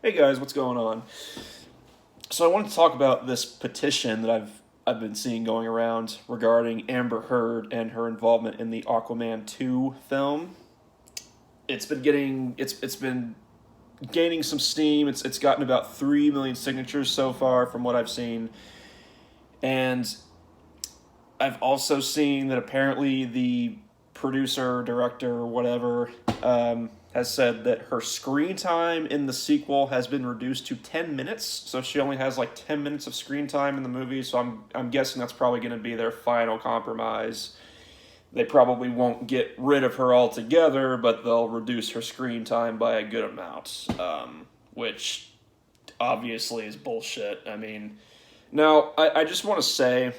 Hey guys, what's going on? So I wanted to talk about this petition that I've been seeing going around regarding Amber Heard and her involvement in the Aquaman 2 film. It's been gaining some steam. It's gotten about 3 million signatures so far from what I've seen. And I've also seen that apparently the producer, director, whatever, has said that her screen time in the sequel has been reduced to 10 minutes. So she only has like 10 minutes of screen time in the movie. So I'm guessing that's probably going to be their final compromise. They probably won't get rid of her altogether, but they'll reduce her screen time by a good amount, which obviously is bullshit. I mean, now I just want to say,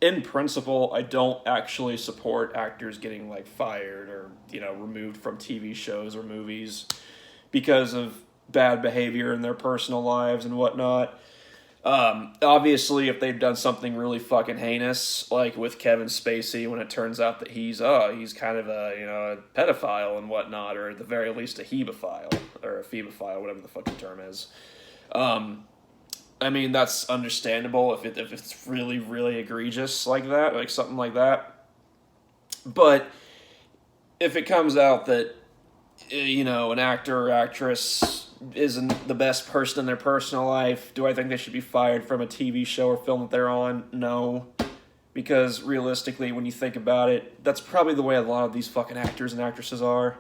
in principle, I don't actually support actors getting like fired or removed from TV shows or movies because of bad behavior in their personal lives and whatnot. Obviously, if they've done something really fucking heinous, like with Kevin Spacey, when it turns out that he's kind of a a pedophile and whatnot, or at the very least a hebephile or a phebophile, whatever the fucking term is. I mean, that's understandable if it's really, really egregious like that, like something like that. But if it comes out that, an actor or actress isn't the best person in their personal life, do I think they should be fired from a TV show or film that they're on? No. Because realistically, when you think about it, that's probably the way a lot of these fucking actors and actresses are.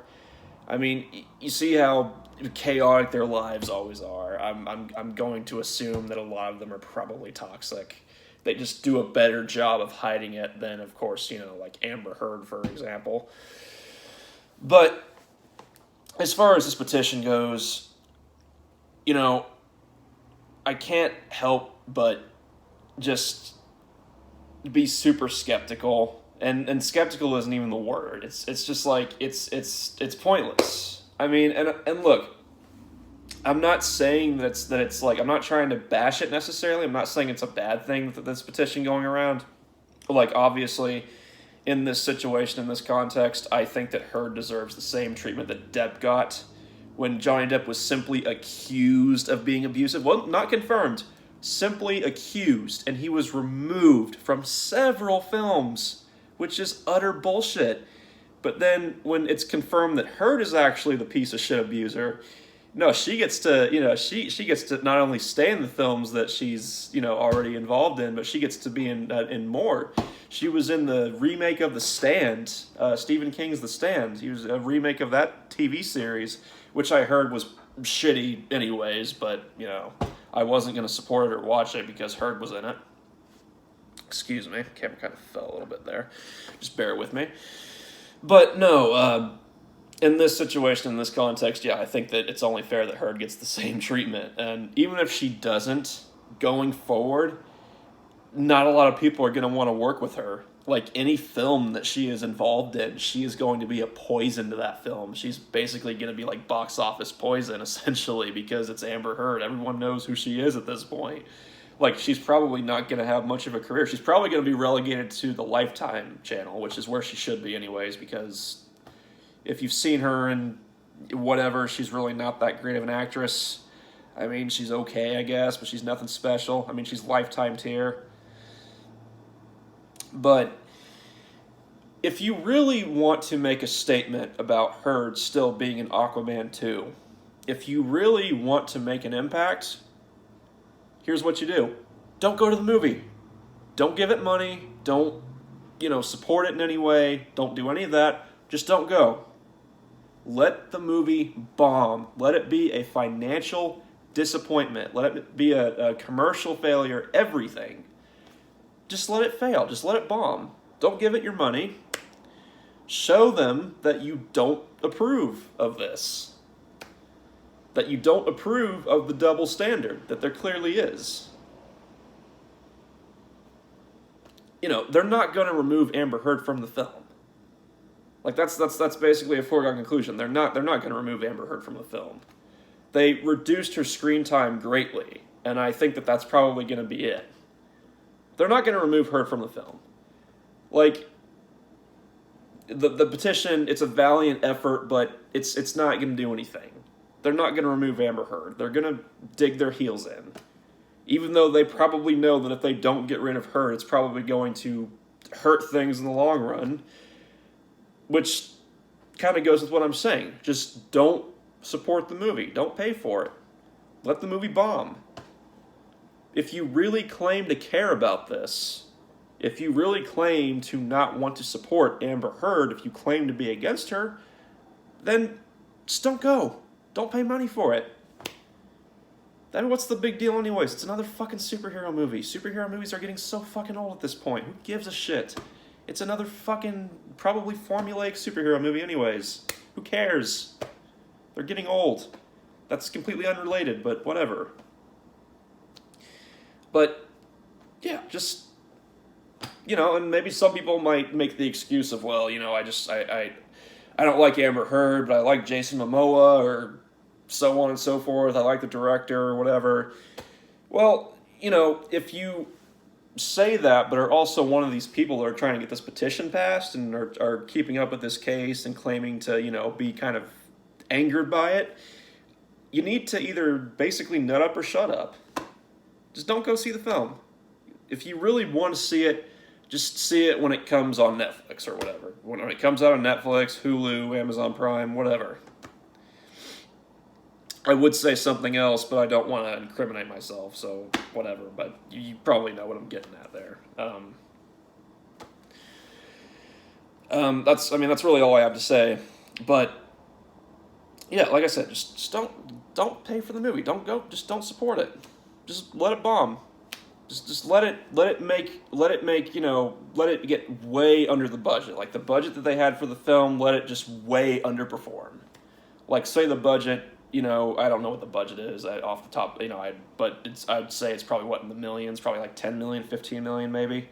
I mean, you see how chaotic their lives always are. I'm going to assume that a lot of them are probably toxic. They just do a better job of hiding it than, of course, like Amber Heard, for example. But as far as this petition goes, I can't help but just be super skeptical. And skeptical isn't even the word. It's just like it's pointless. I mean, and look, I'm not saying that it's like, I'm not trying to bash it necessarily. I'm not saying it's a bad thing that this petition going around. Like, obviously, in this situation, in this context, I think that Heard deserves the same treatment that Depp got when Johnny Depp was simply accused of being abusive. Well, not confirmed, simply accused, and he was removed from several films, which is utter bullshit. But then when it's confirmed that Heard is actually the piece of shit abuser, no, she gets to, she gets to not only stay in the films that she's, already involved in, but she gets to be in more. She was in the remake of The Stand, Stephen King's The Stand. He was a remake of that TV series, which I heard was shitty anyways, but, I wasn't going to support it or watch it because Heard was in it. Excuse me, camera kind of fell a little bit there. Just bear with me. But no, in this situation, in this context, yeah, I think that it's only fair that Heard gets the same treatment. And even if she doesn't, going forward, not a lot of people are going to want to work with her. Like, any film that she is involved in, she is going to be a poison to that film. She's basically going to be like box office poison, essentially, because it's Amber Heard. Everyone knows who she is at this point. Like, she's probably not going to have much of a career. She's probably going to be relegated to the Lifetime channel, which is where she should be anyways, because if you've seen her in whatever, she's really not that great of an actress. I mean, she's okay, I guess, but she's nothing special. I mean, she's Lifetime tier. But if you really want to make a statement about Heard still being in Aquaman 2, if you really want to make an impact, here's what you do. Don't go to the movie. Don't give it money. Don't, support it in any way. Don't do any of that. Just don't go. Let the movie bomb. Let it be a financial disappointment. Let it be a commercial failure. Everything. Just let it fail. Just let it bomb. Don't give it your money. Show them that you don't approve of this. That you don't approve of the double standard that there clearly is. They're not going to remove Amber Heard from the film. Like, that's basically a foregone conclusion. They're not going to remove Amber Heard from the film. They reduced her screen time greatly, and I think that that's probably going to be it. They're not going to remove her from the film. Like, the petition, it's a valiant effort, but it's not going to do anything. they're not going to remove Amber Heard. They're going to dig their heels in. Even though they probably know that if they don't get rid of her, it's probably going to hurt things in the long run. Which kind of goes with what I'm saying. Just don't support the movie. Don't pay for it. Let the movie bomb. If you really claim to care about this, if you really claim to not want to support Amber Heard, if you claim to be against her, then just don't go. Don't pay money for it. Then what's the big deal anyways? It's another fucking superhero movie. Superhero movies are getting so fucking old at this point. Who gives a shit? It's another fucking, probably formulaic superhero movie anyways. Who cares? They're getting old. That's completely unrelated, but whatever. But, yeah, just, you know, and maybe some people might make the excuse of, well, you know, I don't like Amber Heard, but I like Jason Momoa, or so on and so forth. I like the director, or whatever. Well, you know, if you say that, but are also one of these people that are trying to get this petition passed and are keeping up with this case and claiming to, you know, be kind of angered by it, you need to either basically nut up or shut up. Just don't go see the film. If you really want to see it, just see it when it comes on Netflix or whatever. When it comes out on Netflix, Hulu, Amazon Prime, whatever. I would say something else, but I don't want to incriminate myself, so whatever. But you probably know what I'm getting at there. That's really all I have to say. But yeah, like I said, just don't pay for the movie. Don't go. Just don't support it. Just let it bomb. Just let it make, you know, let it get way under the budget. Like the budget that they had for the film, let it just way underperform. Like say the budget, you know, I don't know what the budget is off the top, you know, I'd say it's probably in the millions, probably like 10 million, 15 million maybe.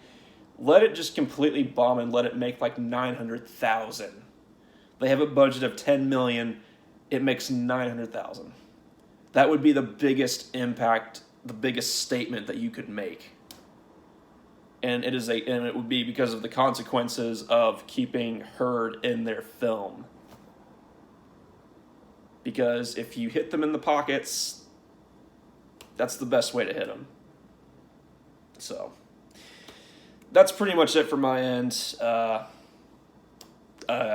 Let it just completely bomb and let it make like 900,000. They have a budget of 10 million, it makes 900,000. That would be the biggest impact, the biggest statement that you could make. And it would be because of the consequences of keeping Heard in their film. Because if you hit them in the pockets, that's the best way to hit them. So, that's pretty much it for my end. I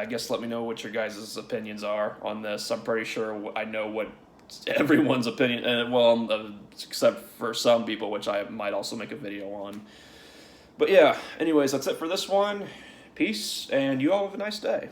guess let me know what your guys' opinions are on this. I'm pretty sure I know what everyone's opinion, except for some people, which I might also make a video on. But yeah, anyways, that's it for this one. Peace, and you all have a nice day.